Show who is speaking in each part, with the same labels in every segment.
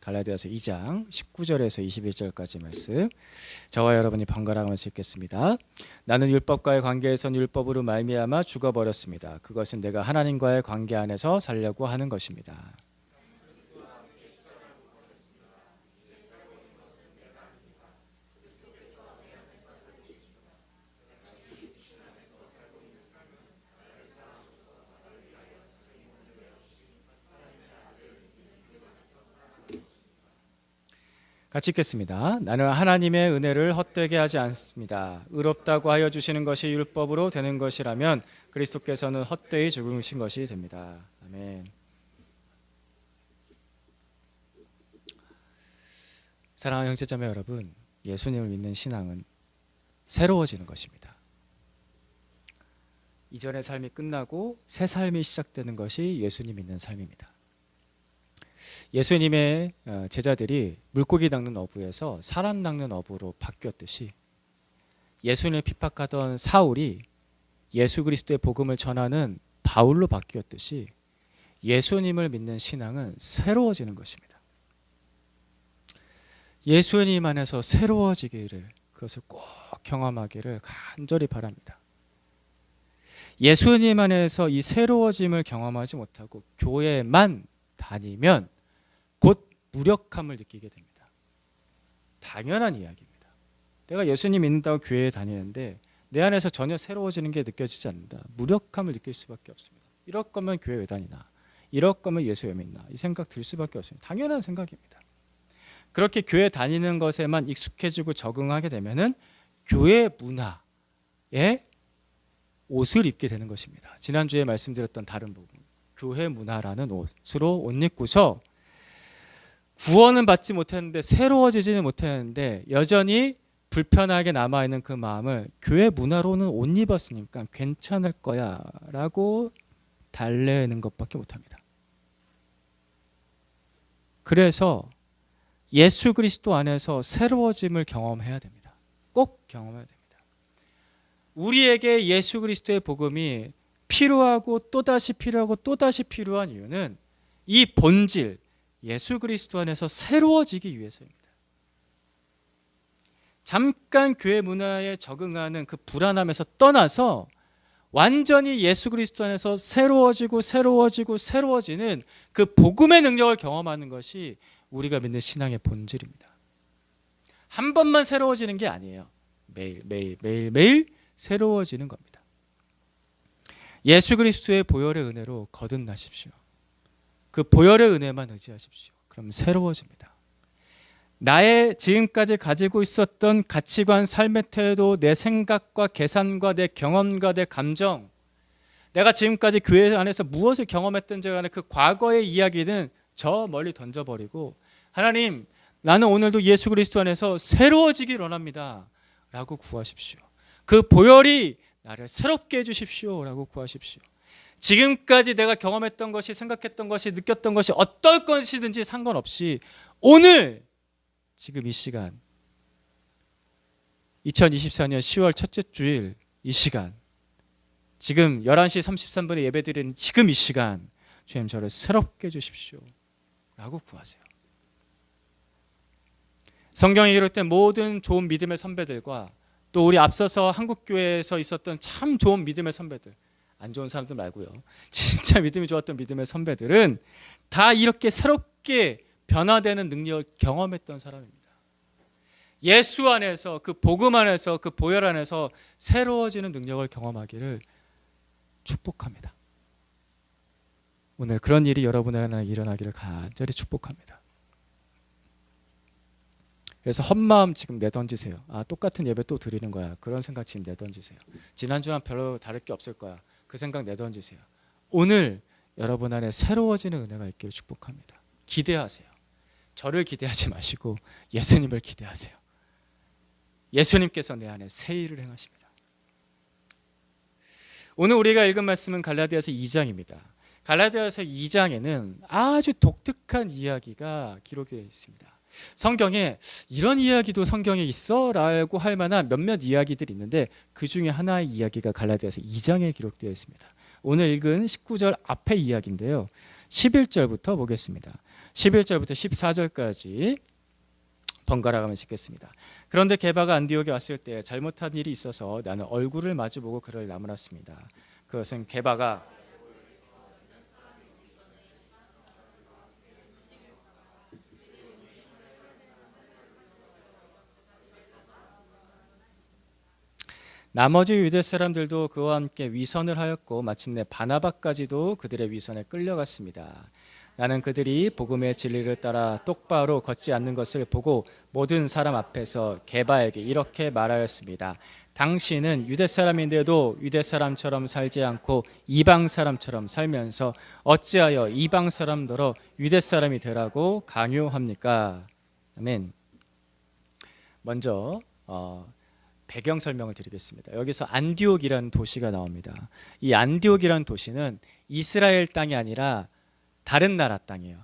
Speaker 1: 갈라디아서 2장 19절에서 21절까지 말씀 저와 여러분이 번갈아가면서 읽겠습니다. 나는 율법과의 관계에선 율법으로 말미암아 죽어버렸습니다. 그것은 내가 하나님과의 관계 안에서 살려고 하는 것입니다. 같이 읽겠습니다. 나는 하나님의 은혜를 헛되게 하지 않습니다. 의롭다고 하여 주시는 것이 율법으로 되는 것이라면 그리스도께서는 헛되이 죽으신 것이 됩니다. 아멘. 사랑하는 형제자매 여러분, 예수님을 믿는 신앙은 새로워지는 것입니다. 이전의 삶이 끝나고 새 삶이 시작되는 것이 예수님 믿는 삶입니다. 예수님의 제자들이 물고기 낚는 어부에서 사람 낚는 어부로 바뀌었듯이 예수님을 핍박하던 사울이 예수 그리스도의 복음을 전하는 바울로 바뀌었듯이 예수님을 믿는 신앙은 새로워지는 것입니다. 예수님 안에서 새로워지기를, 그것을 꼭 경험하기를 간절히 바랍니다. 예수님 안에서 이 새로워짐을 경험하지 못하고 교회만 다니면 곧 무력함을 느끼게 됩니다. 당연한 이야기입니다. 내가 예수님 믿는다고 교회에 다니는데 내 안에서 전혀 새로워지는 게 느껴지지 않는다. 무력함을 느낄 수밖에 없습니다. 이럴 거면 교회 왜 다니나, 이럴 거면 예수 왜 믿나, 이 생각 들 수밖에 없습니다. 당연한 생각입니다. 그렇게 교회 다니는 것에만 익숙해지고 적응하게 되면은 교회 문화에 옷을 입게 되는 것입니다. 지난주에 말씀드렸던 다른 부분, 교회 문화라는 옷으로 옷 입고서 구원은 받지 못했는데 새로워지지는 못했는데 여전히 불편하게 남아있는 그 마음을 교회 문화로는 옷 입었으니까 괜찮을 거야 라고 달래는 것밖에 못합니다. 그래서 예수 그리스도 안에서 새로워짐을 경험해야 됩니다. 꼭 경험해야 됩니다. 우리에게 예수 그리스도의 복음이 필요하고 또다시 필요하고 또다시 필요한 이유는 이 본질, 예수 그리스도 안에서 새로워지기 위해서입니다. 잠깐 교회 문화에 적응하는 그 불안함에서 떠나서 완전히 예수 그리스도 안에서 새로워지는 그 복음의 능력을 경험하는 것이 우리가 믿는 신앙의 본질입니다. 한 번만 새로워지는 게 아니에요. 매일 새로워지는 겁니다. 예수 그리스도의 보혈의 은혜로 거듭나십시오. 그 보혈의 은혜만 의지하십시오. 그럼 새로워집니다. 나의 지금까지 가지고 있었던 가치관, 삶의 태도, 내 생각과 계산과 내 경험과 내 감정, 내가 지금까지 교회 안에서 무엇을 경험했던지 간에 그 과거의 이야기는 저 멀리 던져버리고 하나님, 나는 오늘도 예수 그리스도 안에서 새로워지길 원합니다 라고 구하십시오. 그 보혈이 나를 새롭게 해주십시오 라고 구하십시오. 지금까지 내가 경험했던 것이, 생각했던 것이, 느꼈던 것이 어떨 것이든지 상관없이 오늘 지금 이 시간 2024년 10월 첫째 주일 이 시간 지금 11시 33분에 예배드리는 지금 이 시간 주님 저를 새롭게 해주십시오 라고 구하세요. 성경에 기록된 모든 좋은 믿음의 선배들과 또 우리 앞서서 한국교회에서 있었던 참 좋은 믿음의 선배들, 안 좋은 사람들 말고요, 진짜 믿음이 좋았던 믿음의 선배들은 다 이렇게 새롭게 변화되는 능력을 경험했던 사람입니다. 예수 안에서, 그 복음 안에서, 그 보혈 안에서 새로워지는 능력을 경험하기를 축복합니다. 오늘 그런 일이 여러분의 안에 일어나기를 간절히 축복합니다. 그래서 헛마음 지금 내던지세요. 똑같은 예배 또 드리는 거야. 그런 생각 지금 내던지세요. 지난주랑 별로 다를 게 없을 거야. 그 생각 내던지세요. 오늘 여러분 안에 새로워지는 은혜가 있기를 축복합니다. 기대하세요. 저를 기대하지 마시고 예수님을 기대하세요. 예수님께서 내 안에 새 일을 행하십니다. 오늘 우리가 읽은 말씀은 갈라디아서 2장입니다. 갈라디아서 2장에는 아주 독특한 이야기가 기록되어 있습니다. 성경에 이런 이야기도 성경에 있어? 라고 할 만한 몇몇 이야기들이 있는데 그 중에 하나의 이야기가 갈라디아서 2장에 기록되어 있습니다. 오늘 읽은 19절 앞의 이야기인데요, 11절부터 보겠습니다. 11절부터 14절까지 번갈아 가면서 읽겠습니다. 그런데 게바가 안디옥에 왔을 때 잘못한 일이 있어서 나는 얼굴을 마주보고 그를 나무랐습니다. 그것은 게바가 나머지 유대 사람들도 그와 함께 위선을 하였고 마침내 바나바까지도 그들의 위선에 끌려갔습니다. 나는 그들이 복음의 진리를 따라 똑바로 걷지 않는 것을 보고 모든 사람 앞에서 게바에게 이렇게 말하였습니다. 당신은 유대 사람인데도 유대 사람처럼 살지 않고 이방 사람처럼 살면서 어찌하여 이방 사람더러 유대 사람이 되라고 강요합니까? 아멘. 먼저 배경 설명을 드리겠습니다. 여기서 안디옥이라는 도시가 나옵니다. 이 안디옥이라는 도시는 이스라엘 땅이 아니라 다른 나라 땅이에요.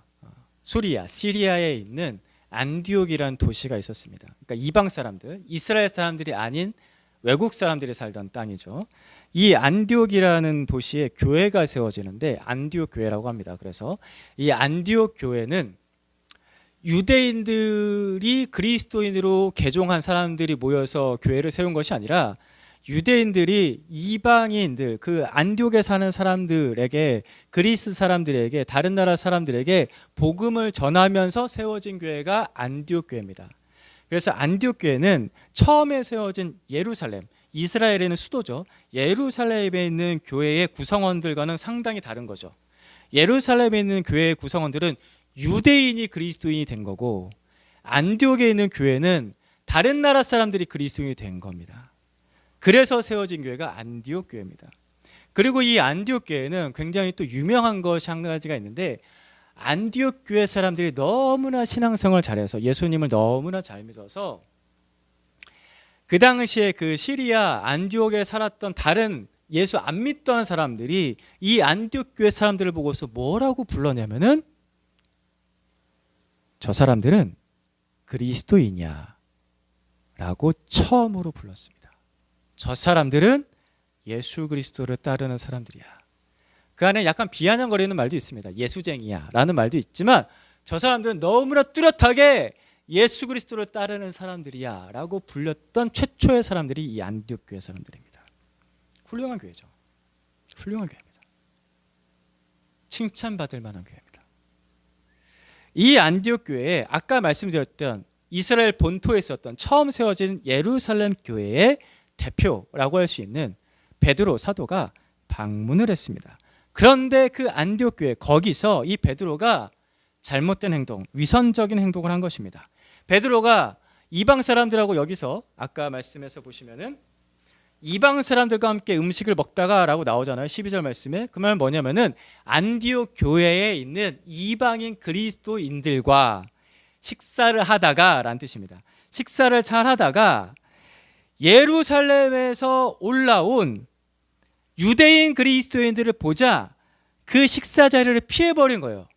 Speaker 1: 수리아, 시리아에 있는 안디옥이라는 도시가 있었습니다. 그러니까 이방 사람들, 이스라엘 사람들이 아닌 외국 사람들이 살던 땅이죠. 이 안디옥이라는 도시에 교회가 세워지는데 안디옥 교회라고 합니다. 그래서 이 안디옥 교회는 유대인들이 그리스도인으로 개종한 사람들이 모여서 교회를 세운 것이 아니라 유대인들이 이방인들, 그 안디옥에 사는 사람들에게, 그리스 사람들에게, 다른 나라 사람들에게 복음을 전하면서 세워진 교회가 안디옥 교회입니다. 그래서 안디옥 교회는 처음에 세워진 예루살렘, 이스라엘에는 수도죠. 예루살렘에 있는 교회의 구성원들과는 상당히 다른 거죠. 예루살렘에 있는 교회의 구성원들은 유대인이 그리스도인이 된 거고, 안디옥에 있는 교회는 다른 나라 사람들이 그리스도인이 된 겁니다. 그래서 세워진 교회가 안디옥 교회입니다. 그리고 이 안디옥 교회는 굉장히 또 유명한 것이 한 가지가 있는데, 안디옥 교회 사람들이 너무나 신앙생활을 잘해서 예수님을 너무나 잘 믿어서 그 당시에 그 시리아 안디옥에 살았던 다른 예수 안 믿던 사람들이 이 안디옥 교회 사람들을 보고서 뭐라고 불렀냐면은, 저 사람들은 그리스도이냐 라고 처음으로 불렀습니다. 저 사람들은 예수 그리스도를 따르는 사람들이야. 그 안에 약간 비아냥거리는 말도 있습니다. 예수쟁이야 라는 말도 있지만, 저 사람들은 너무나 뚜렷하게 예수 그리스도를 따르는 사람들이야 라고 불렸던 최초의 사람들이 이 안디옥 교회 사람들입니다. 훌륭한 교회죠. 훌륭한 교회입니다. 칭찬받을 만한 교회입니다. 이 안디옥 교회에 아까 말씀드렸던 이스라엘 본토에 있었던 처음 세워진 예루살렘 교회의 대표라고 할 수 있는 베드로 사도가 방문을 했습니다. 그런데 그 안디옥 교회, 거기서 이 베드로가 잘못된 행동, 위선적인 행동을 한 것입니다. 베드로가 이방 사람들하고, 여기서 아까 말씀에서 보시면은 이방 사람들과 함께 음식을 먹다가 라고 나오잖아요. 12절 말씀에. 그 말은 뭐냐면은 안디옥 교회에 있는 이방인 그리스도인들과 식사를 하다가 라는 뜻입니다. 식사를 잘 하다가 예루살렘에서 올라온 유대인 그리스도인들을 보자 그 식사 자리를 피해버린 거예요.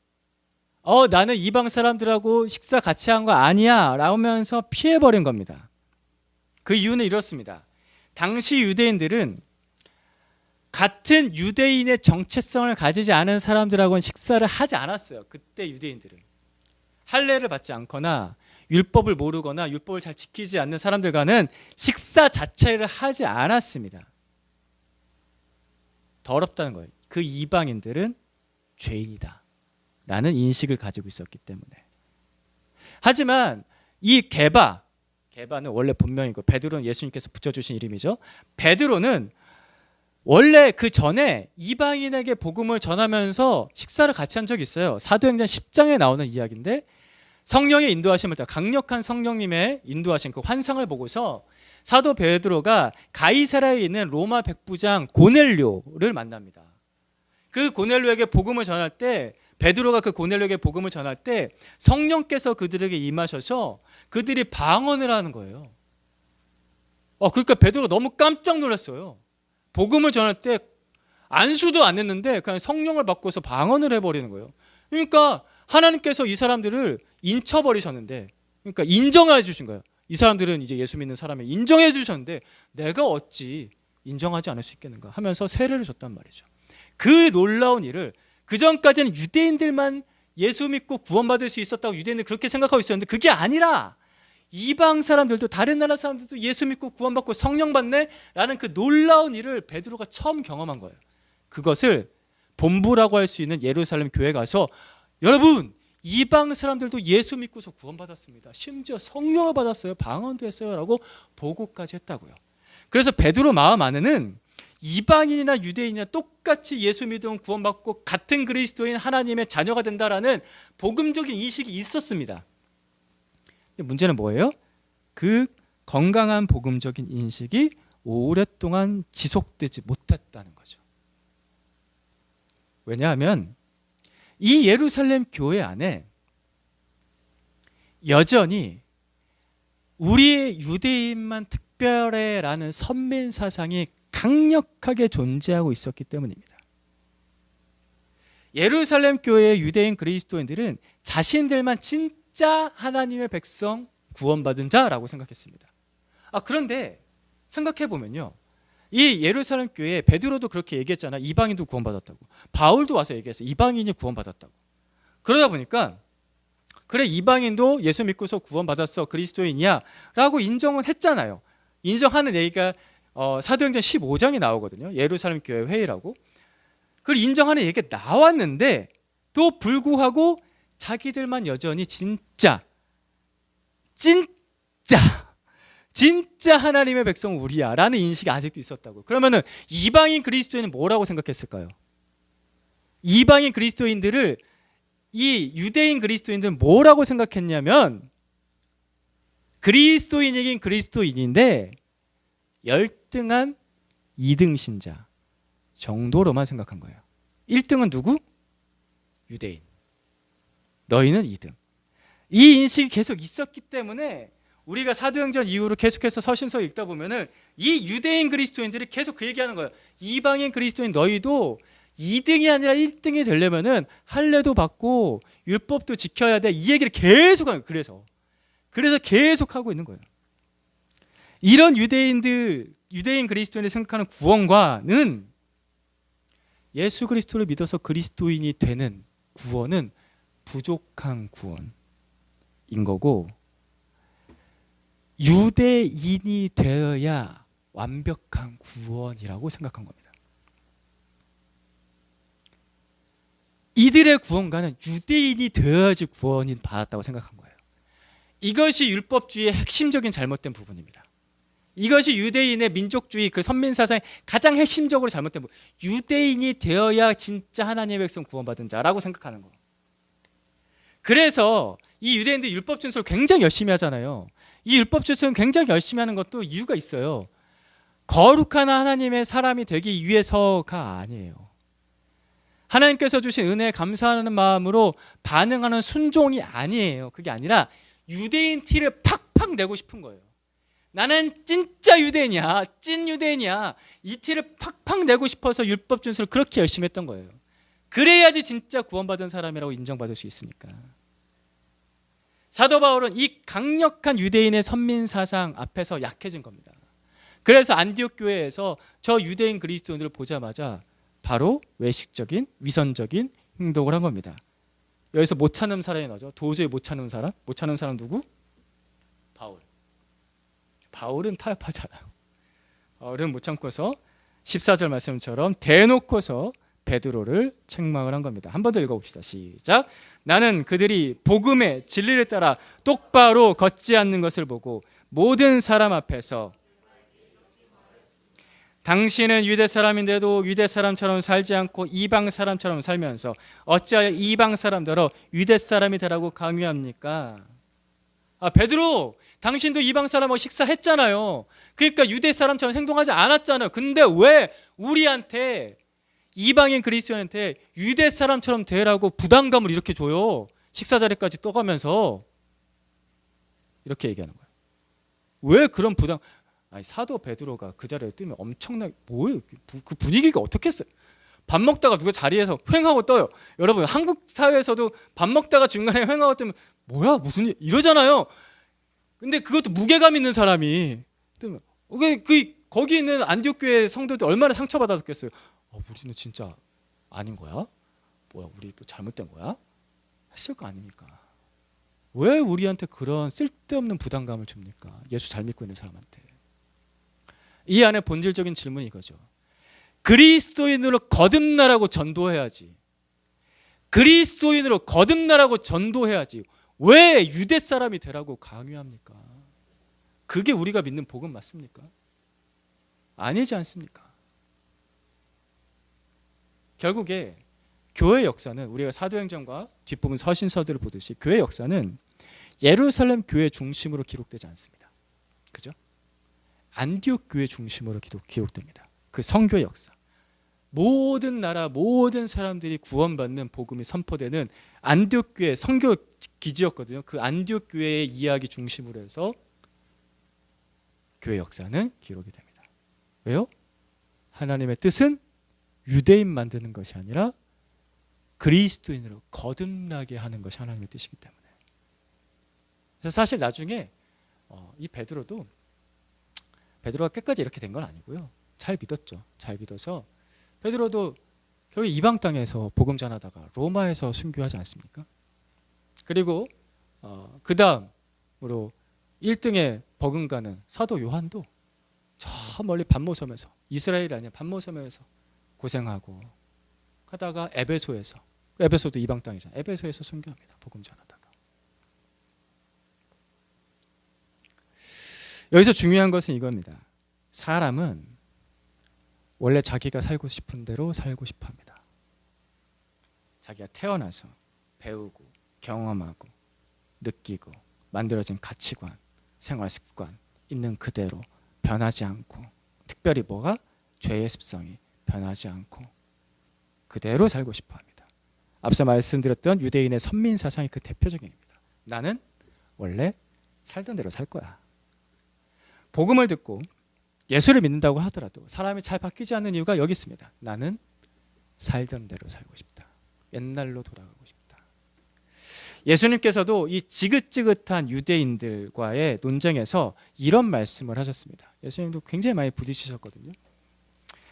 Speaker 1: 나는 이방 사람들하고 식사 같이 한 거 아니야 라면서 피해버린 겁니다. 그 이유는 이렇습니다. 당시 유대인들은 같은 유대인의 정체성을 가지지 않은 사람들하고는 식사를 하지 않았어요. 그때 유대인들은 할례를 받지 않거나 율법을 모르거나 율법을 잘 지키지 않는 사람들과는 식사 자체를 하지 않았습니다. 더럽다는 거예요. 그 이방인들은 죄인이다 라는 인식을 가지고 있었기 때문에. 하지만 이 게바는 원래 본명이고, 베드로는 예수님께서 붙여주신 이름이죠. 베드로는 원래 그 전에 이방인에게 복음을 전하면서 식사를 같이 한 적이 있어요. 사도행전 10장에 나오는 이야기인데, 성령의 인도하심을 따라 강력한 성령님의 인도하신 그 환상을 보고서 사도 베드로가 가이사라에 있는 로마 백부장 고넬료를 만납니다. 그 고넬료에게 복음을 전할 때, 베드로가 그 고넬료에게 복음을 전할 때 성령께서 그들에게 임하셔서 그들이 방언을 하는 거예요. 그러니까 베드로가 너무 깜짝 놀랐어요. 복음을 전할 때 안수도 안 했는데 그냥 성령을 받고서 방언을 해버리는 거예요. 그러니까 하나님께서 이 사람들을 인쳐버리셨는데, 그러니까 인정해 주신 거예요. 이 사람들은 이제 예수 믿는 사람을 인정해 주셨는데 내가 어찌 인정하지 않을 수 있겠는가 하면서 세례를 줬단 말이죠. 그 놀라운 일을, 그 전까지는 유대인들만 예수 믿고 구원받을 수 있었다고 유대인은 그렇게 생각하고 있었는데 그게 아니라 이방 사람들도 다른 나라 사람들도 예수 믿고 구원받고 성령 받네 라는 그 놀라운 일을 베드로가 처음 경험한 거예요. 그것을 본부라고 할 수 있는 예루살렘 교회 가서 여러분 이방 사람들도 예수 믿고서 구원받았습니다. 심지어 성령을 받았어요. 방언도 했어요. 라고 보고까지 했다고요. 그래서 베드로 마음 안에는 이방인이나 유대인이나 똑같이 예수 믿으면 구원받고 같은 그리스도인 하나님의 자녀가 된다라는 복음적인 인식이 있었습니다. 근데 문제는 뭐예요? 그 건강한 복음적인 인식이 오랫동안 지속되지 못했다는 거죠. 왜냐하면 이 예루살렘 교회 안에 여전히 우리의 유대인만 특별해라는 선민 사상이 강력하게 존재하고 있었기 때문입니다. 예루살렘 교회의 유대인 그리스도인들은 자신들만 진짜 하나님의 백성 구원받은 자라고 생각했습니다. 그런데 생각해 보면요, 이 예루살렘 교회에 베드로도 그렇게 얘기했잖아. 이방인도 구원받았다고. 바울도 와서 얘기했어요. 이방인이 구원받았다고. 그러다 보니까 그래 이방인도 예수 믿고서 구원받았어 그리스도인이야 라고 인정은 했잖아요. 인정하는 얘기가 사도행전 15장에 나오거든요. 예루살렘 교회 회의라고. 그걸 인정하는 얘기가 나왔는데 또 불구하고 자기들만 여전히 진짜 하나님의 백성 우리야 라는 인식이 아직도 있었다고. 그러면은 이방인 그리스도인은 뭐라고 생각했을까요? 이방인 그리스도인들을 이 유대인 그리스도인들은 뭐라고 생각했냐면 그리스도인이긴 그리스도인인데 열등한 2등 신자 정도로만 생각한 거예요. 1등은 누구? 유대인. 너희는 2등. 이 인식이 계속 있었기 때문에 우리가 사도행전 이후로 계속해서 서신서 읽다 보면은 이 유대인 그리스도인들이 계속 그 얘기하는 거예요. 이방인 그리스도인 너희도 2등이 아니라 1등이 되려면은 할례도 받고 율법도 지켜야 돼. 이 얘기를 계속 하는 거예요. 그래서 계속 하고 있는 거예요. 이런 유대인 그리스도인이 생각하는 구원과는 예수 그리스도를 믿어서 그리스도인이 되는 구원은 부족한 구원인 거고 유대인이 되어야 완벽한 구원이라고 생각한 겁니다. 이들의 구원과는 유대인이 되어야지 구원이 받았다고 생각한 거예요. 이것이 율법주의의 핵심적인 잘못된 부분입니다. 이것이 유대인의 민족주의 그 선민사상의 가장 핵심적으로 잘못된 부분. 유대인이 되어야 진짜 하나님의 백성 구원받은 자라고 생각하는 거. 그래서 이 유대인들 율법 준수를 굉장히 열심히 하잖아요. 이 율법 준수는 굉장히 열심히 하는 것도 이유가 있어요. 거룩한 하나님의 사람이 되기 위해서가 아니에요. 하나님께서 주신 은혜에 감사하는 마음으로 반응하는 순종이 아니에요. 그게 아니라 유대인 티를 팍팍 내고 싶은 거예요. 나는 진짜 유대인이야, 찐 유대인이야. 이 티를 팍팍 내고 싶어서 율법 준수를 그렇게 열심히 했던 거예요. 그래야지 진짜 구원받은 사람이라고 인정받을 수 있으니까. 사도 바울은 이 강력한 유대인의 선민 사상 앞에서 약해진 겁니다. 그래서 안디옥 교회에서 저 유대인 그리스도인들을 보자마자 바로 외식적인 위선적인 행동을 한 겁니다. 여기서 못 참는 사람이 나죠. 도저히 못 참는 사람? 못 참는 사람 누구? 바울. 바울은 타협하잖아요. 바울은 못 참고서 14절 말씀처럼 대놓고서 베드로를 책망을 한 겁니다. 한 번 더 읽어봅시다. 시작. 나는 그들이 복음의 진리를 따라 똑바로 걷지 않는 것을 보고 모든 사람 앞에서 당신은 유대 사람인데도 유대 사람처럼 살지 않고 이방 사람처럼 살면서 어찌하여 이방 사람들어 유대 사람이 되라고 강요합니까? 베드로, 당신도 이방 사람하고 식사했잖아요. 그러니까 유대 사람처럼 행동하지 않았잖아요. 근데 왜 우리한테 이방인 그리스도인한테 유대 사람처럼 되라고 부담감을 이렇게 줘요? 식사 자리까지 떠가면서 이렇게 얘기하는 거예요. 왜 그런 부담? 사도 베드로가 그 자리에 뜨면 엄청나게 뭐예요? 그 분위기가 어떻겠어요? 밥 먹다가 누가 자리에서 휑하고 떠요. 여러분 한국 사회에서도 밥 먹다가 중간에 휑하고 뜨면 뭐야 무슨 일 이러잖아요. 근데 그것도 무게감 있는 사람이 뜨면 거기 있는 안디옥 교회 성도들 얼마나 상처받았겠어요. 우리는 진짜 아닌 거야? 뭐야 우리 뭐 잘못된 거야? 했을 거 아닙니까? 왜 우리한테 그런 쓸데없는 부담감을 줍니까? 예수 잘 믿고 있는 사람한테. 이 안에 본질적인 질문이 이거죠. 그리스도인으로 거듭나라고 전도해야지. 그리스도인으로 거듭나라고 전도해야지. 왜 유대 사람이 되라고 강요합니까? 그게 우리가 믿는 복음 맞습니까? 아니지 않습니까? 결국에 교회 역사는 우리가 사도행전과 뒷부분 서신서들을 보듯이 교회 역사는 예루살렘 교회 중심으로 기록되지 않습니다. 그죠? 안디옥 교회 중심으로 기록됩니다. 그 선교 역사. 모든 나라 모든 사람들이 구원받는 복음이 선포되는 안디옥 교회 선교 기지였거든요. 그 안디옥 교회의 이야기 중심으로 해서 교회 역사는 기록이 됩니다. 왜요? 하나님의 뜻은 유대인 만드는 것이 아니라 그리스도인으로 거듭나게 하는 것이 하나님의 뜻이기 때문에. 그래서 사실 나중에 이 베드로가 끝까지 이렇게 된 건 아니고요. 잘 믿었죠. 잘 믿어서 베드로도 결국 이방 땅에서 복음 전하다가 로마에서 순교하지 않습니까? 그리고 그 다음으로 1등에 버금가는 사도 요한도 저 멀리 반모섬에서 이스라엘이 아니라 반모섬에서 고생하고 하다가 에베소도 이방 땅이잖아요. 에베소에서 순교합니다. 복음 전하다가. 여기서 중요한 것은 이겁니다. 사람은 원래 자기가 살고 싶은 대로 살고 싶어 합니다. 자기가 태어나서 배우고 경험하고 느끼고 만들어진 가치관, 생활 습관 있는 그대로 변하지 않고, 특별히 뭐가? 죄의 습성이 변하지 않고 그대로 살고 싶어 합니다. 앞서 말씀드렸던 유대인의 선민 사상이 그 대표적입니다. 나는 원래 살던 대로 살 거야. 복음을 듣고 예수를 믿는다고 하더라도 사람이 잘 바뀌지 않는 이유가 여기 있습니다. 나는 살던 대로 살고 싶다. 옛날로 돌아가고 싶다. 예수님께서도 이 지긋지긋한 유대인들과의 논쟁에서 이런 말씀을 하셨습니다. 예수님도 굉장히 많이 부딪히셨거든요.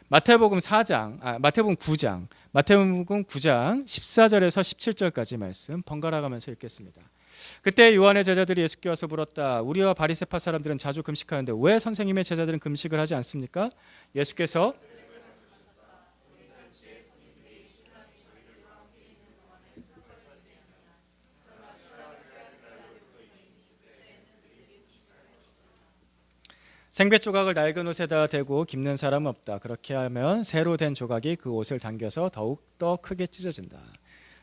Speaker 1: 마태복음 9장 14절에서 17절까지 말씀 번갈아 가면서 읽겠습니다. 그때 요한의 제자들이 예수께 와서 물었다. 우리와 바리새파 사람들은 자주 금식하는데 왜 선생님의 제자들은 금식을 하지 않습니까? 예수께서 생배 조각을 낡은 옷에다 대고 깁는 사람은 없다. 그렇게 하면 새로 된 조각이 그 옷을 당겨서 더욱더 크게 찢어진다.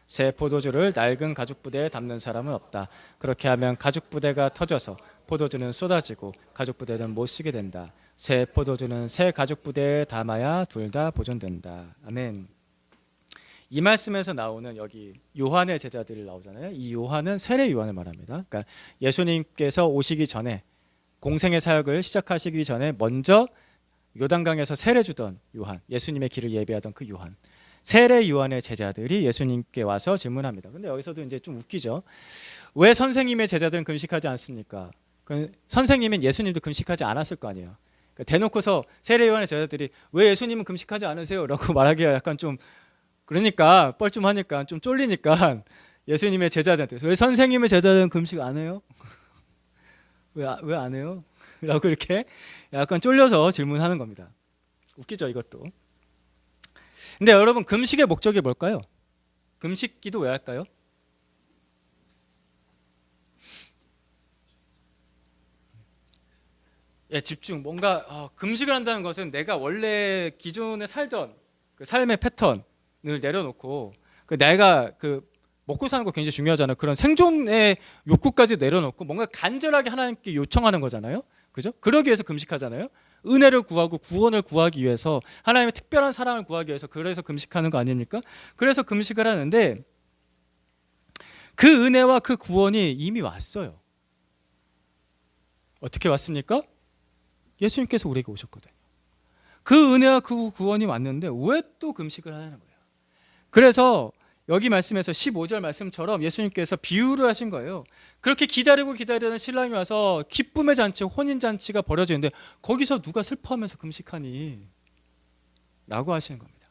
Speaker 1: 새 포도주를 낡은 가죽 부대에 담는 사람은 없다. 그렇게 하면 가죽 부대가 터져서 포도주는 쏟아지고 가죽 부대는 못 쓰게 된다. 새 포도주는 새 가죽 부대에 담아야 둘 다 보존된다. 아멘. 이 말씀에서 나오는 여기 요한의 제자들이 나오잖아요. 이 요한은 세례 요한을 말합니다. 그러니까 예수님께서 오시기 전에 공생의 사역을 시작하시기 전에 먼저 요단강에서 세례 주던 요한, 예수님의 길을 예비하던 그 요한, 세례 요한의 제자들이 예수님께 와서 질문합니다. 근데 여기서도 이제 좀 웃기죠. 왜 선생님의 제자들은 금식하지 않습니까? 선생님은 예수님도 금식하지 않았을 거 아니에요. 그러니까 대놓고서 세례 요한의 제자들이 왜 예수님은 금식하지 않으세요? 라고 말하기가 약간 좀 그러니까 뻘쭘하니까 좀 쫄리니까 예수님의 제자들한테 왜 선생님의 제자들은 금식 안 해요? 왜 안 해요? 라고 이렇게 약간 쫄려서 질문하는 겁니다. 웃기죠, 이것도. 근데 여러분, 금식의 목적이 뭘까요? 금식 기도 왜 할까요? 집중. 뭔가 금식을 한다는 것은 내가 원래 기존에 살던 그 삶의 패턴을 내려놓고 내가 먹고 사는 거 굉장히 중요하잖아요. 그런 생존의 욕구까지 내려놓고 뭔가 간절하게 하나님께 요청하는 거잖아요. 그죠? 그러기 위해서 금식하잖아요. 은혜를 구하고 구원을 구하기 위해서, 하나님의 특별한 사랑을 구하기 위해서, 그래서 금식하는 거 아닙니까? 그래서 금식을 하는데 그 은혜와 그 구원이 이미 왔어요. 어떻게 왔습니까? 예수님께서 우리에게 오셨거든요. 그 은혜와 그 구원이 왔는데 왜 또 금식을 하는 거예요? 그래서 여기 말씀에서 15절 말씀처럼 예수님께서 비유를 하신 거예요. 그렇게 기다리는 신랑이 와서 기쁨의 잔치, 혼인잔치가 벌어지는데 거기서 누가 슬퍼하면서 금식하니? 라고 하시는 겁니다.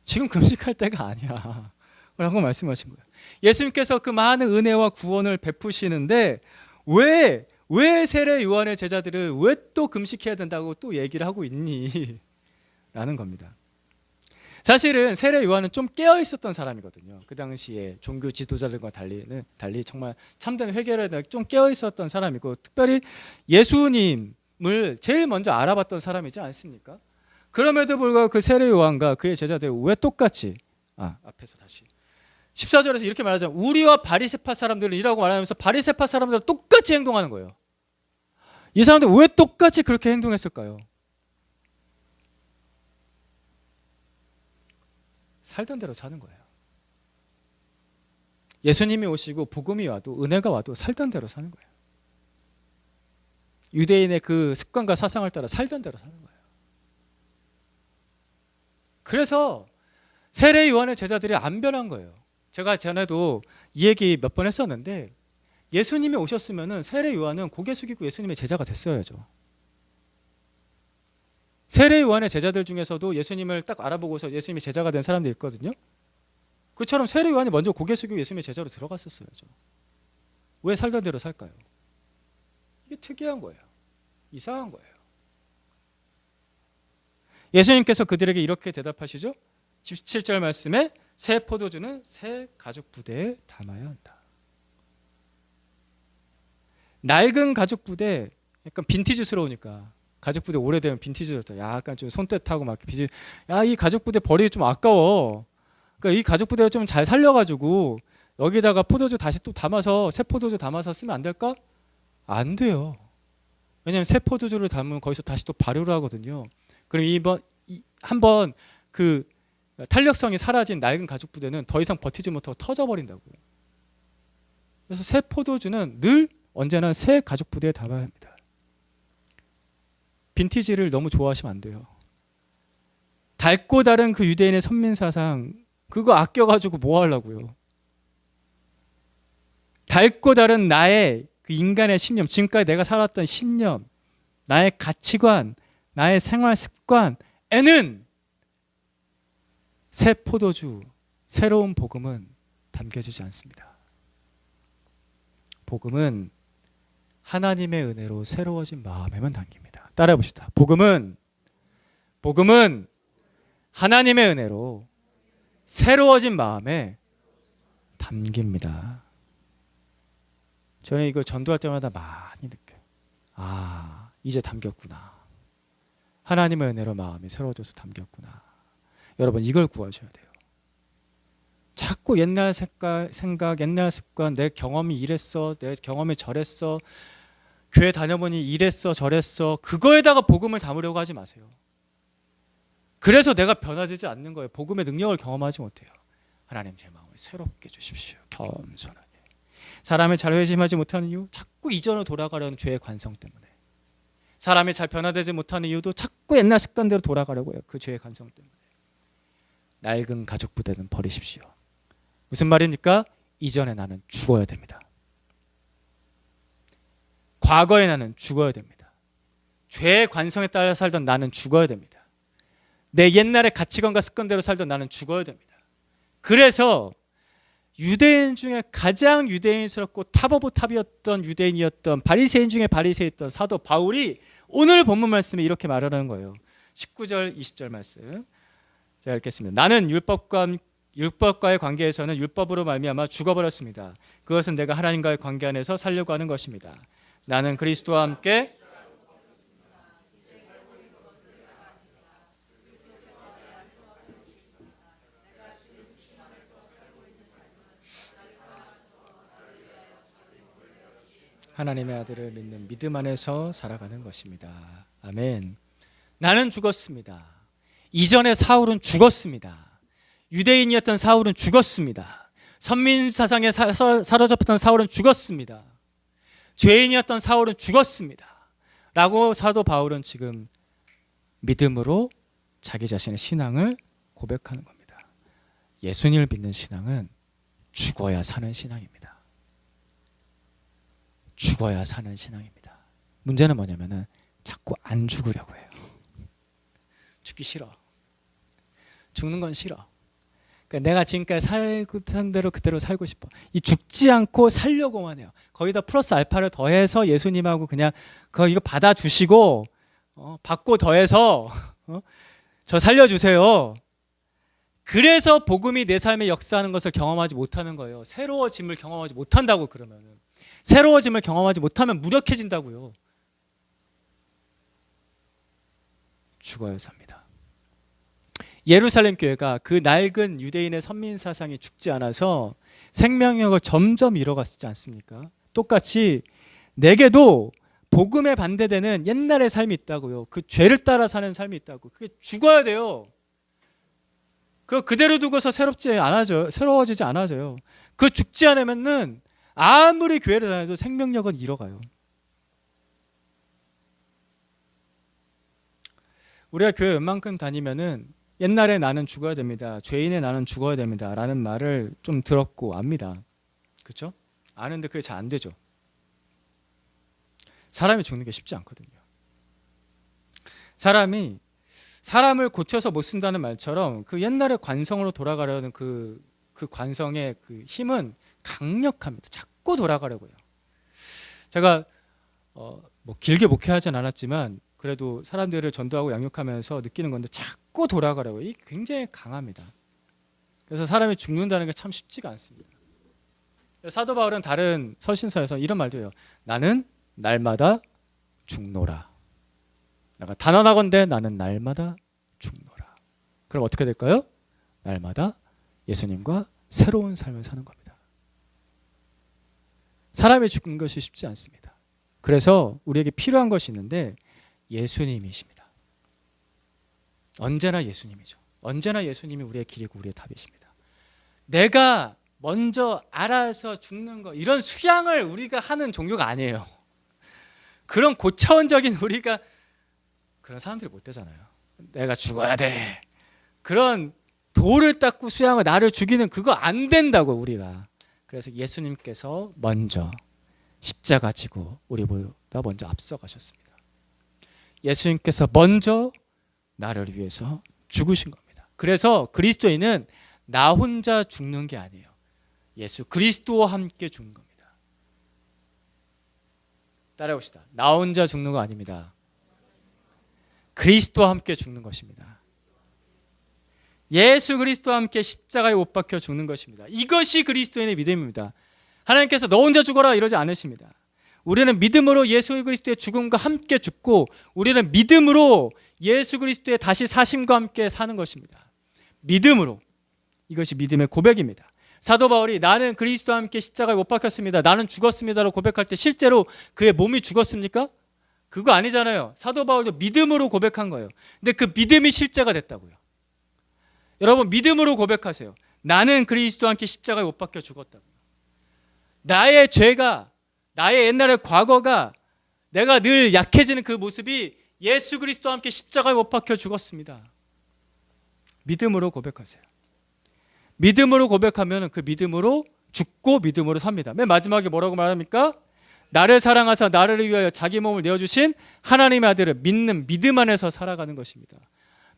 Speaker 1: 지금 금식할 때가 아니야. 라고 말씀하신 거예요. 예수님께서 그 많은 은혜와 구원을 베푸시는데 왜 세례 요한의 제자들은 왜 또 금식해야 된다고 또 얘기를 하고 있니? 라는 겁니다. 사실은 세례 요한은 좀 깨어 있었던 사람이거든요. 그 당시에 종교 지도자들과 달리 정말 참된 회개를 좀 깨어 있었던 사람이고, 특별히 예수님을 제일 먼저 알아봤던 사람이지 않습니까? 그럼에도 불구하고 그 세례 요한과 그의 제자들이 왜 똑같이 앞에서 다시 14절에서 이렇게 말하잖아요. 우리와 바리새파 사람들은 이라고 말하면서 바리새파 사람들은 똑같이 행동하는 거예요. 이 사람들 왜 똑같이 그렇게 행동했을까요? 살던 대로 사는 거예요. 예수님이 오시고 복음이 와도 은혜가 와도 살던 대로 사는 거예요. 유대인의 그 습관과 사상을 따라 살던 대로 사는 거예요. 그래서 세례 요한의 제자들이 안 변한 거예요. 제가 전에도 이 얘기 몇 번 했었는데, 예수님이 오셨으면 세례 요한은 고개 숙이고 예수님의 제자가 됐어야죠. 세례 요한의 제자들 중에서도 예수님을 딱 알아보고서 예수님의 제자가 된 사람들이 있거든요. 그처럼 세례 요한이 먼저 고개 숙이고 예수님의 제자로 들어갔었어야죠. 왜 살던 대로 살까요? 이게 특이한 거예요. 이상한 거예요. 예수님께서 그들에게 이렇게 대답하시죠. 17절 말씀에 새 포도주는 새 가죽 부대에 담아야 한다. 낡은 가죽 부대, 약간 빈티지스러우니까, 가죽 부대 오래되면 빈티지로 약간 좀 손때타고 막 이 가죽 부대 버리기 좀 아까워. 그러니까 이 가죽 부대를 좀 잘 살려가지고 여기다가 포도주 다시 또 담아서 새 포도주 담아서 쓰면 안 될까? 안 돼요. 왜냐하면 새 포도주를 담으면 거기서 다시 또 발효를 하거든요. 그럼 한번 그 탄력성이 사라진 낡은 가죽 부대는 더 이상 버티지 못하고 터져버린다고. 그래서 새 포도주는 늘 언제나 새 가죽 부대에 담아야 합니다. 빈티지를 너무 좋아하시면 안 돼요. 닳고 다른 그 유대인의 선민사상, 그거 아껴가지고 뭐 하려고요? 닳고 다른 나의 그 인간의 신념, 지금까지 내가 살았던 신념, 나의 가치관, 나의 생활 습관에는 새 포도주, 새로운 복음은 담겨지지 않습니다. 복음은 하나님의 은혜로 새로워진 마음에만 담깁니다. 따라해 봅시다. 복음은 하나님의 은혜로 새로워진 마음에 담깁니다. 저는 이거 전도할 때마다 많이 느껴요. 이제 담겼구나. 하나님의 은혜로 마음이 새로워져서 담겼구나. 여러분, 이걸 구하셔야 돼요. 자꾸 옛날 생각, 옛날 습관, 내 경험이 이랬어, 내 경험이 저랬어, 교회 다녀보니 이랬어, 저랬어, 그거에다가 복음을 담으려고 하지 마세요. 그래서 내가 변화되지 않는 거예요. 복음의 능력을 경험하지 못해요. 하나님, 제 마음을 새롭게 주십시오. 겸손하게. 사람을 잘 회심하지 못하는 이유, 자꾸 이전으로 돌아가려는 죄의 관성 때문에. 사람이 잘 변화되지 못하는 이유도 자꾸 옛날 습관대로 돌아가려고 해요. 그 죄의 관성 때문에. 낡은 가죽 부대는 버리십시오. 무슨 말입니까? 이전에 나는 죽어야 됩니다. 과거의 나는 죽어야 됩니다. 죄의 관성에 따라 살던 나는 죽어야 됩니다. 내 옛날의 가치관과 습관대로 살던 나는 죽어야 됩니다. 그래서 유대인 중에 가장 유대인스럽고 탑 오브 탑이었던 유대인이었던 바리새인 중에 바리새였던 사도 바울이 오늘 본문 말씀에 이렇게 말하는 거예요. 19절 20절 말씀 제가 읽겠습니다. 나는 율법과의 관계에서는 율법으로 말미암아 죽어버렸습니다. 그것은 내가 하나님과의 관계 안에서 살려고 하는 것입니다. 나는 그리스도와 함께 하나님의 아들을 믿는 믿음 안에서 살아가는 것입니다. 아멘. 나는 죽었습니다. 이전에 사울은 죽었습니다. 유대인이었던 사울은 죽었습니다. 선민 사상에 사로잡혔던 사울은 죽었습니다. 죄인이었던 사울은 죽었습니다. 라고 사도 바울은 지금 믿음으로 자기 자신의 신앙을 고백하는 겁니다. 예수님을 믿는 신앙은 죽어야 사는 신앙입니다. 죽어야 사는 신앙입니다. 문제는 뭐냐면은 자꾸 안 죽으려고 해요. 죽기 싫어. 죽는 건 싫어. 그러니까 내가 지금까지 살던 대로 그대로 살고 싶어. 이 죽지 않고 살려고만 해요. 거기다 플러스 알파를 더해서 예수님하고 그냥 이거 받아주시고 받고 더해서 저 살려주세요. 그래서 복음이 내 삶에 역사하는 것을 경험하지 못하는 거예요. 새로워짐을 경험하지 못한다고. 그러면 새로워짐을 경험하지 못하면 무력해진다고요. 죽어야 삽니다. 예루살렘 교회가 그 낡은 유대인의 선민 사상이 죽지 않아서 생명력을 점점 잃어갔지 않습니까? 똑같이 내게도 복음에 반대되는 옛날의 삶이 있다고요. 그 죄를 따라 사는 삶이 있다고. 그게 죽어야 돼요. 그거 그대로 두고서 새로워지지 않아져요. 그 죽지 않으면은 아무리 교회를 다녀도 생명력은 잃어가요. 우리가 교회 웬만큼 다니면은 옛날에 나는 죽어야 됩니다. 죄인의 나는 죽어야 됩니다. 라는 말을 좀 들었고 압니다. 그렇죠? 아는데 그게 잘 안 되죠. 사람이 죽는 게 쉽지 않거든요. 사람을 고쳐서 못 쓴다는 말처럼 그 옛날의 관성으로 돌아가려는 그 관성의 그 힘은 강력합니다. 자꾸 돌아가려고요. 제가 뭐 길게 목회하진 않았지만 그래도 사람들을 전도하고 양육하면서 느끼는 건데 자꾸 돌아가려고요. 이게 굉장히 강합니다. 그래서 사람이 죽는다는 게 참 쉽지가 않습니다. 사도 바울은 다른 서신서에서 이런 말도 해요. 나는 날마다 죽노라. 내가 단언하건대 나는 날마다 죽노라. 그럼 어떻게 될까요? 날마다 예수님과 새로운 삶을 사는 겁니다. 사람이 죽는 것이 쉽지 않습니다. 그래서 우리에게 필요한 것이 있는데 예수님이십니다. 언제나 예수님이죠. 언제나 예수님이 우리의 길이고 우리의 답이십니다. 내가 먼저 알아서 죽는 것, 이런 수양을 우리가 하는 종교가 아니에요. 그런 고차원적인 우리가 그런 사람들이 못 되잖아요. 내가 죽어야 돼. 그런 돌을 닦고 수양을 나를 죽이는 그거 안 된다고 우리가. 그래서 예수님께서 먼저 십자가 지고 우리보다 먼저 앞서가셨습니다. 예수님께서 먼저 나를 위해서 죽으신 겁니다. 그래서 그리스도인은 나 혼자 죽는 게 아니에요. 예수 그리스도와 함께 죽는 겁니다. 따라해봅시다. 나 혼자 죽는 거 아닙니다. 그리스도와 함께 죽는 것입니다. 예수 그리스도와 함께 십자가에 못 박혀 죽는 것입니다. 이것이 그리스도인의 믿음입니다. 하나님께서 너 혼자 죽어라 이러지 않으십니다. 우리는 믿음으로 예수 그리스도의 죽음과 함께 죽고 우리는 믿음으로 예수 그리스도의 다시 사심과 함께 사는 것입니다. 믿음으로. 이것이 믿음의 고백입니다. 사도 바울이 나는 그리스도와 함께 십자가에 못 박혔습니다. 나는 죽었습니다라고 고백할 때 실제로 그의 몸이 죽었습니까? 그거 아니잖아요. 사도 바울도 믿음으로 고백한 거예요. 근데 그 믿음이 실제가 됐다고요. 여러분 믿음으로 고백하세요. 나는 그리스도와 함께 십자가에 못 박혀 죽었다고요. 나의 죄가, 나의 옛날의 과거가, 내가 늘 약해지는 그 모습이 예수 그리스도와 함께 십자가에 못 박혀 죽었습니다. 믿음으로 고백하세요. 믿음으로 고백하면 그 믿음으로 죽고 믿음으로 삽니다. 맨 마지막에 뭐라고 말합니까? 나를 사랑하사 나를 위하여 자기 몸을 내어주신 하나님의 아들을 믿는 믿음 안에서 살아가는 것입니다.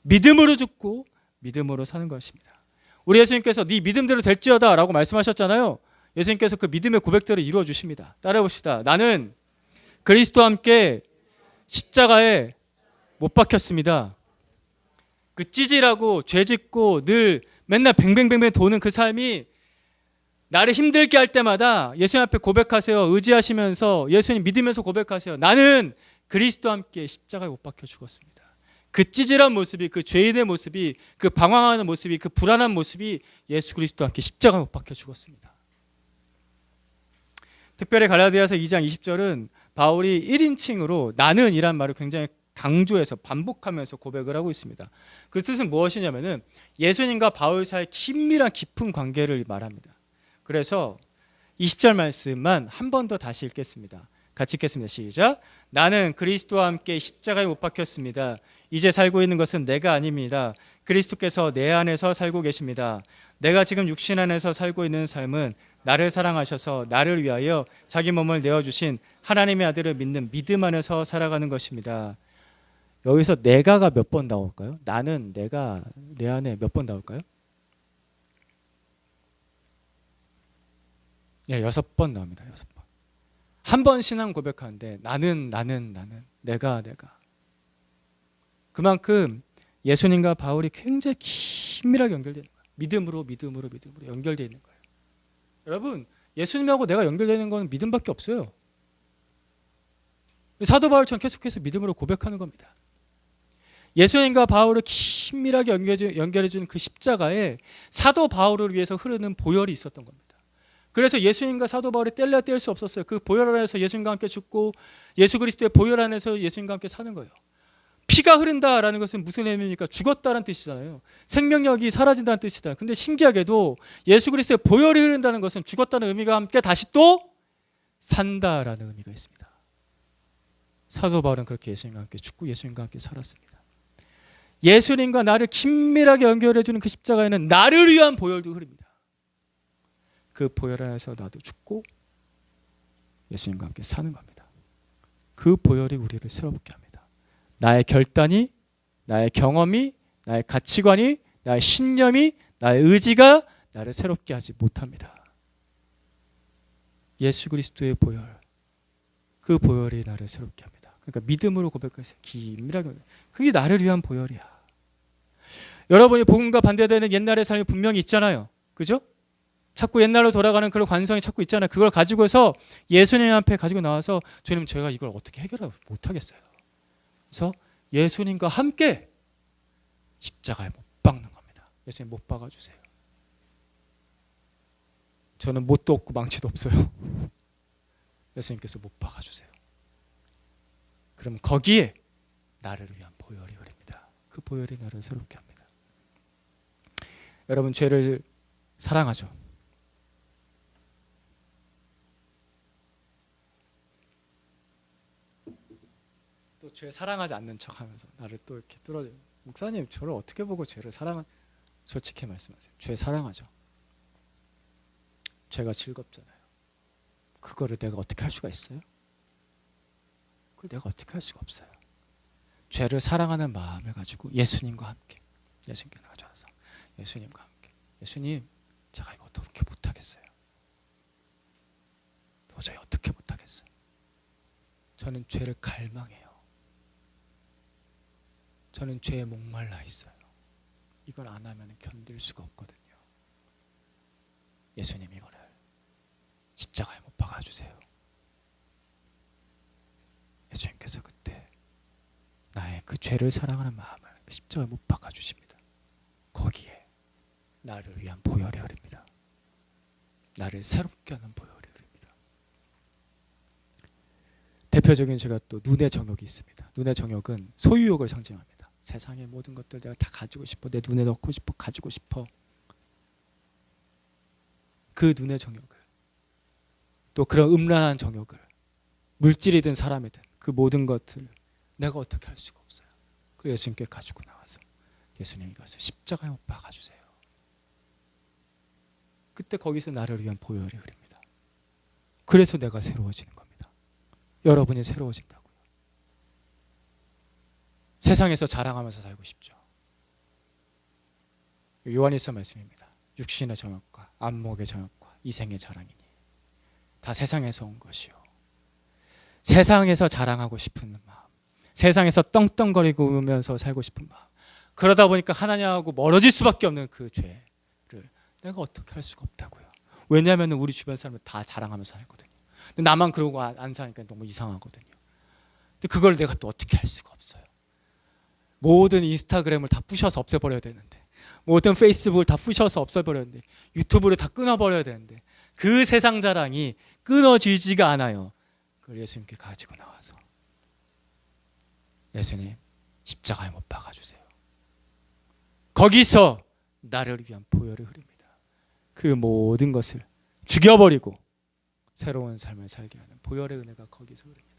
Speaker 1: 믿음으로 죽고 믿음으로 사는 것입니다. 우리 예수님께서 네 믿음대로 될지어다 라고 말씀하셨잖아요. 예수님께서 그 믿음의 고백대로 이루어 주십니다. 따라해봅시다. 나는 그리스도와 함께 십자가에 못 박혔습니다. 그 찌질하고 죄짓고 늘 맨날 뱅뱅뱅뱅 도는 그 삶이 나를 힘들게 할 때마다 예수님 앞에 고백하세요. 의지하시면서 예수님 믿으면서 고백하세요. 나는 그리스도와 함께 십자가에 못 박혀 죽었습니다. 그 찌질한 모습이, 그 죄인의 모습이, 그 방황하는 모습이, 그 불안한 모습이 예수 그리스도와 함께 십자가에 못 박혀 죽었습니다. 특별히 갈라디아서 2장 20절은 바울이 1인칭으로 나는 이란 말을 굉장히 강조해서 반복하면서 고백을 하고 있습니다. 그 뜻은 무엇이냐면은 예수님과 바울 사이의 긴밀한 깊은 관계를 말합니다. 그래서 20절 말씀만 한 번 더 다시 읽겠습니다. 같이 읽겠습니다. 시작. 나는 그리스도와 함께 십자가에 못 박혔습니다. 이제 살고 있는 것은 내가 아닙니다. 그리스도께서 내 안에서 살고 계십니다. 내가 지금 육신 안에서 살고 있는 삶은 나를 사랑하셔서 나를 위하여 자기 몸을 내어주신 하나님의 아들을 믿는 믿음 안에서 살아가는 것입니다. 여기서 내가가 몇 번 나올까요? 나는, 내가, 내 안에 몇 번 나올까요? 예, 6번 나옵니다. 6번. 한 번 신앙 고백하는데 나는 내가 그만큼 예수님과 바울이 굉장히 긴밀하게 연결되는 거예요. 믿음으로 연결되어 있는 거예요. 여러분, 예수님하고 내가 연결되는 건 믿음밖에 없어요. 사도 바울처럼 계속해서 믿음으로 고백하는 겁니다. 예수님과 바울을 긴밀하게 연결해주는 그 십자가에 사도 바울을 위해서 흐르는 보혈이 있었던 겁니다. 그래서 예수님과 사도 바울이 뗄 수 없었어요. 그 보혈 안에서 예수님과 함께 죽고 예수 그리스도의 보혈 안에서 예수님과 함께 사는 거예요. 피가 흐른다라는 것은 무슨 의미입니까? 죽었다는 뜻이잖아요. 생명력이 사라진다는 뜻이다. 근데 신기하게도 예수 그리스도의 보혈이 흐른다는 것은 죽었다는 의미가 함께 다시 또 산다라는 의미가 있습니다. 사도 바울은 그렇게 예수님과 함께 죽고 예수님과 함께 살았습니다. 예수님과 나를 긴밀하게 연결해주는 그 십자가에는 나를 위한 보혈도 흐릅니다. 그 보혈 안에서 나도 죽고 예수님과 함께 사는 겁니다. 그 보혈이 우리를 새롭게 합니다. 나의 결단이, 나의 경험이, 나의 가치관이, 나의 신념이, 나의 의지가 나를 새롭게 하지 못합니다. 예수 그리스도의 보혈, 그 보혈이 나를 새롭게 합니다. 그러니까 믿음으로 고백해서 긴밀하게, 그게 나를 위한 보혈이야. 여러분이 복음과 반대되는 옛날의 삶이 분명히 있잖아요. 그죠? 자꾸 옛날로 돌아가는 그런 관성이 자꾸 있잖아요. 그걸 가지고서 예수님 앞에 가지고 나와서 주님, 제가 이걸 어떻게 해결하지 못하겠어요. 그래서 예수님과 함께 십자가에 못 박는 겁니다. 예수님 못 박아주세요. 저는 못도 없고 망치도 없어요. 예수님께서 못 박아주세요. 그럼 거기에 나를 위한 보혈이 흐릅니다. 그 보혈이 나를 새롭게 합니다. 여러분, 죄를 사랑하죠. 또 죄 사랑하지 않는 척하면서 나를 또 이렇게 뚫어줘요. 목사님, 저를 어떻게 보고 죄를 사랑한? 솔직히 말씀하세요. 죄 사랑하죠. 죄가 즐겁잖아요. 그거를 내가 어떻게 할 수가 있어요? 그걸 내가 어떻게 할 수가 없어요. 죄를 사랑하는 마음을 가지고 예수님과 함께, 예수님께 나가서 예수님과 함께, 예수님, 제가 이거 어떻게 못하겠어요. 도저히 어떻게 못하겠어요. 저는 죄를 갈망해요. 저는 죄에 목말라 있어요. 이걸 안 하면 견딜 수가 없거든요. 예수님, 이거를 십자가에 못 박아주세요. 예수님께서 그때 나의 그 죄를 사랑하는 마음을 십자가에 못 박아주십니다. 거기에 나를 위한 보혈이 흐릅니다. 나를 새롭게 하는 보혈이 흐릅니다. 대표적인 제가 또 눈의 정욕이 있습니다. 눈의 정욕은 소유욕을 상징합니다. 세상의 모든 것들 내가 다 가지고 싶어, 내 눈에 넣고 싶어, 가지고 싶어. 그 눈의 정욕을, 또 그런 음란한 정욕을, 물질이든 사람이든 그 모든 것을 내가 어떻게 할 수가 없어요. 그 예수님께 가지고 나와서 예수님, 이것을 십자가에 못 박아주세요. 그때 거기서 나를 위한 보혈이 흐릅니다. 그래서 내가 새로워지는 겁니다. 여러분이 새로워진다고요. 세상에서 자랑하면서 살고 싶죠. 요한일서 말씀입니다. 육신의 정욕과 안목의 정욕과 이생의 자랑이니 다 세상에서 온 것이요. 세상에서 자랑하고 싶은 마음, 세상에서 떵떵거리면서 살고 싶은 마음, 그러다 보니까 하나님하고 멀어질 수밖에 없는 그 죄를 내가 어떻게 할 수가 없다고요. 왜냐하면 우리 주변 사람들 다 자랑하면서 살거든요. 근데 나만 그러고 안 사니까 너무 이상하거든요. 근데 그걸 내가 또 어떻게 할 수가 없어요. 모든 인스타그램을 다 부셔서 없애버려야 되는데, 모든 페이스북을 다 부셔서 없애버려야 되는데, 유튜브를 다 끊어버려야 되는데, 그 세상 자랑이 끊어지지가 않아요. 그걸 예수님께 가지고 나와서 예수님, 십자가에 못 박아주세요. 거기서 나를 위한 보혈이 흐릅니다. 그 모든 것을 죽여버리고 새로운 삶을 살게 하는 보혈의 은혜가 거기서 흐릅니다.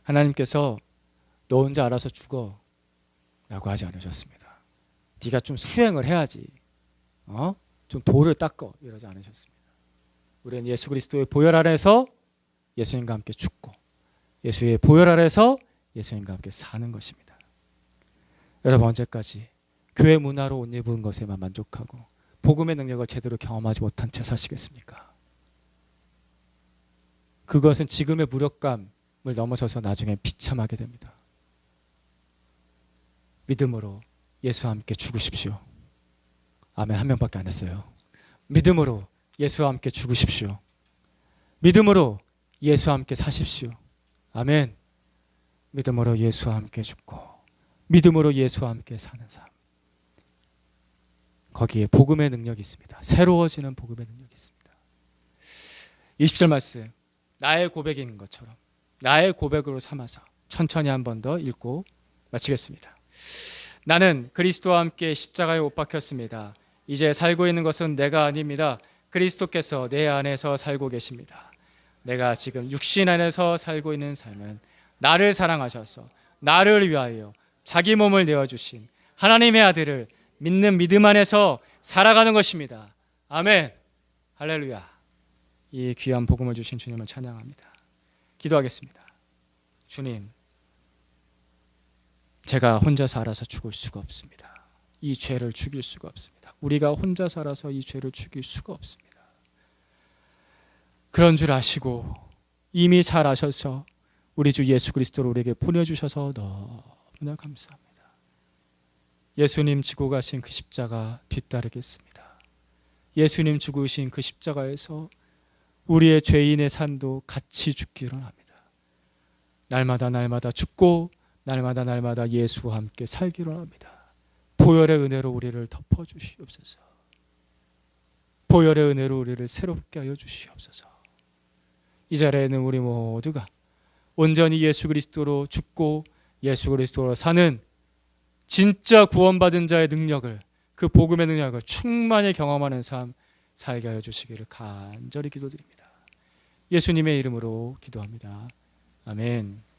Speaker 1: 하나님께서 너 혼자 알아서 죽어 라고 하지 않으셨습니다. 네가 좀 수행을 해야지, 좀 도를 닦어, 이러지 않으셨습니다. 우리는 예수 그리스도의 보혈 아래서 예수님과 함께 죽고 예수의 보혈 아래서 예수님과 함께 사는 것입니다. 여러분, 언제까지 교회 문화로 옷 입은 것에만 만족하고 복음의 능력을 제대로 경험하지 못한 채 사시겠습니까? 그것은 지금의 무력감을 넘어서서 나중에 비참하게 됩니다. 믿음으로 예수와 함께 죽으십시오. 아멘. 한 명밖에 안 했어요. 믿음으로 예수와 함께 죽으십시오. 믿음으로 예수와 함께 사십시오. 아멘. 믿음으로 예수와 함께 죽고 믿음으로 예수와 함께 사는 삶. 거기에 복음의 능력이 있습니다. 새로워지는 복음의 능력이 있습니다. 20절 말씀, 나의 고백인 것처럼 나의 고백으로 삼아서 천천히 한 번 더 읽고 마치겠습니다. 나는 그리스도와 함께 십자가에 못 박혔습니다. 이제 살고 있는 것은 내가 아닙니다. 그리스도께서 내 안에서 살고 계십니다. 내가 지금 육신 안에서 살고 있는 삶은 나를 사랑하셔서 나를 위하여 자기 몸을 내어주신 하나님의 아들을 믿는 믿음 안에서 살아가는 것입니다. 아멘. 할렐루야. 이 귀한 복음을 주신 주님을 찬양합니다. 기도하겠습니다. 주님, 제가 혼자 살아서 죽을 수가 없습니다. 이 죄를 죽일 수가 없습니다. 우리가 혼자 살아서 이 죄를 죽일 수가 없습니다. 그런 줄 아시고 이미 잘 아셔서 우리 주 예수 그리스도를 우리에게 보내주셔서 너무나 감사합니다. 예수님 지고 가신 그 십자가 뒤따르겠습니다. 예수님 죽으신 그 십자가에서 우리의 죄인의 삶도 같이 죽기를 합니다. 날마다 죽고 날마다 예수와 함께 살기를 합니다. 보혈의 은혜로 우리를 덮어주시옵소서. 보혈의 은혜로 우리를 새롭게 하여 주시옵소서. 이 자리에는 우리 모두가 온전히 예수 그리스도로 죽고 예수 그리스도로 사는 진짜 구원받은 자의 능력을, 그 복음의 능력을 충만히 경험하는 삶 살게 하여 주시기를 간절히 기도드립니다. 예수님의 이름으로 기도합니다. 아멘.